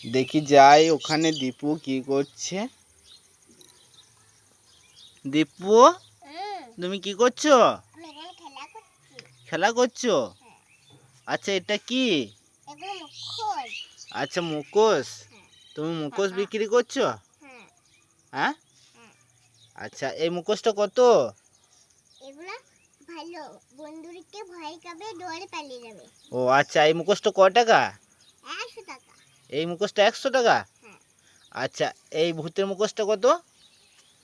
দেখি যাই ওখানে দীপু কি করছে। দীপু তুমি কি করছো? খেলা করছো? আচ্ছা এটা কি? আচ্ছা মুখোশ। তুমি মুখোশ বিক্রি করছো? হ্যাঁ আচ্ছা এই মুখোশটা কত? এগুলা ভালো, বন্ধুদেরকে ভয় পাবে, দৌড়ে পালিয়ে যাবে। ও আচ্ছা এই মুখোশটা কত টাকা? 100 টাকা। এই মুখোশটা 100 টাকা? হ্যাঁ। আচ্ছা এই ভূতের মুখোশটা কত?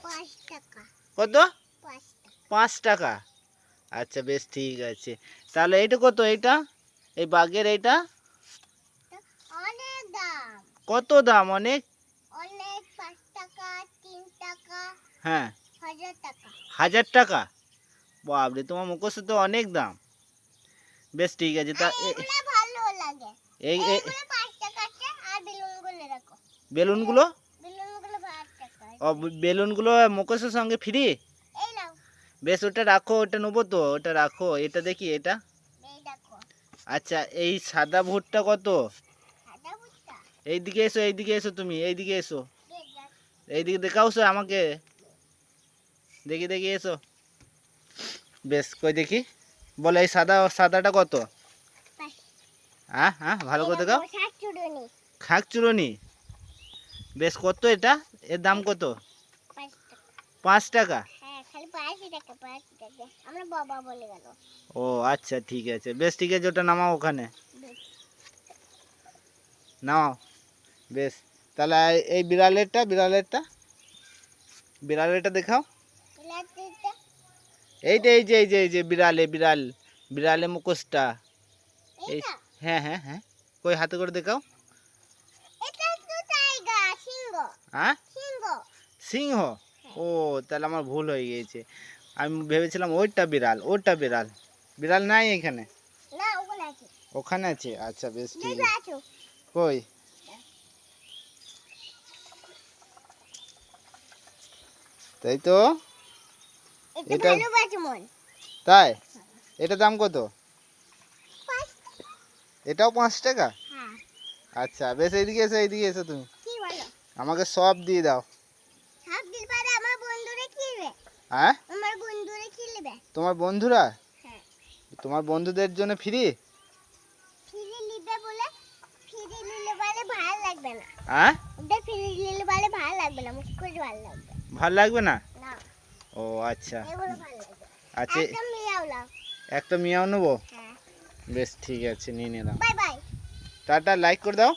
5 টাকা। কত? 5 টাকা। 5 টাকা। আচ্ছা বেশ ঠিক আছে। তাহলে এইটা কত? এইটা এই বাঘের এইটা অনেক দাম। কত দাম? অনেক অনেক, 5 টাকা, 3 টাকা, হ্যাঁ 1000 টাকা। 1000 টাকা? বাপরে তোমার মুখোশে তো অনেক দাম। বেশ ঠিক আছে। তা এগুলো ভালো লাগে। এই এগুলো 5 টাকা আছে। আর বেলুনগুলো রাখো। বেলুনগুলো? বেলুনগুলো 5 টাকা। ও বেলুনগুলো মুখোশের সঙ্গে ফ্রি? এই নাও। বেশ ওটা রাখো, ওটা নেবো তো, ওটা রাখো। এটা দেখি এটা। এই দেখো। আচ্ছা এই সাদা ভূতটা কত? সাদা ভূতটা। এইদিকে এসো, এইদিকে এসো, তুমি এইদিকে এসো, এইদিকে দেখাও সে আমাকে। দেখি দেখি এসো। বেশ কই দেখি, বলো এই সাদাটা কত? হ্যাঁ হ্যাঁ ভালো করে দেখাও। খাক চুরনি। বেশ কত এটা? এর দাম কত? 5 টাকা? হ্যাঁ খালি 5 টাকা, 5 টাকা। আমরা বাবা বলে গেল। ও আচ্ছা ঠিক আছে, বেশ ঠিক আছে। ওটা নামাও ওখানে, নামাও। বেশ তাহলে এই বিড়ালেরটা দেখাও। এই যে বিড়ালে মুখোশটা। এই হ্যাঁ হ্যাঁ হ্যাঁ কই হাতে করে দেখাও। হ্যাঁ সিংহ? ও তাহলে আমার ভুল হয়ে গিয়েছে। আমি ভেবেছিলাম ওটা বিড়াল। বিড়াল নাই এখানে? ওখানে আছে? আচ্ছা বেশ ঠিক আছে। কই? তাই তো। এটা তাই? এটা দাম কত? এটাও 5 টাকা? আচ্ছা বেশ এইদিকে এসো তুমি। আমাকে সব দিয়ে দাও। হ্যাঁ তোমার বন্ধুরা? তোমার বন্ধুদের জন্য ফ্রি? হ্যাঁ ভাল লাগবে না? ও আচ্ছা আচ্ছা একটা মিয়াও নেবো। বেশ ঠিক আছে নিয়ে নিলাম। টাটা, লাইক করে দাও।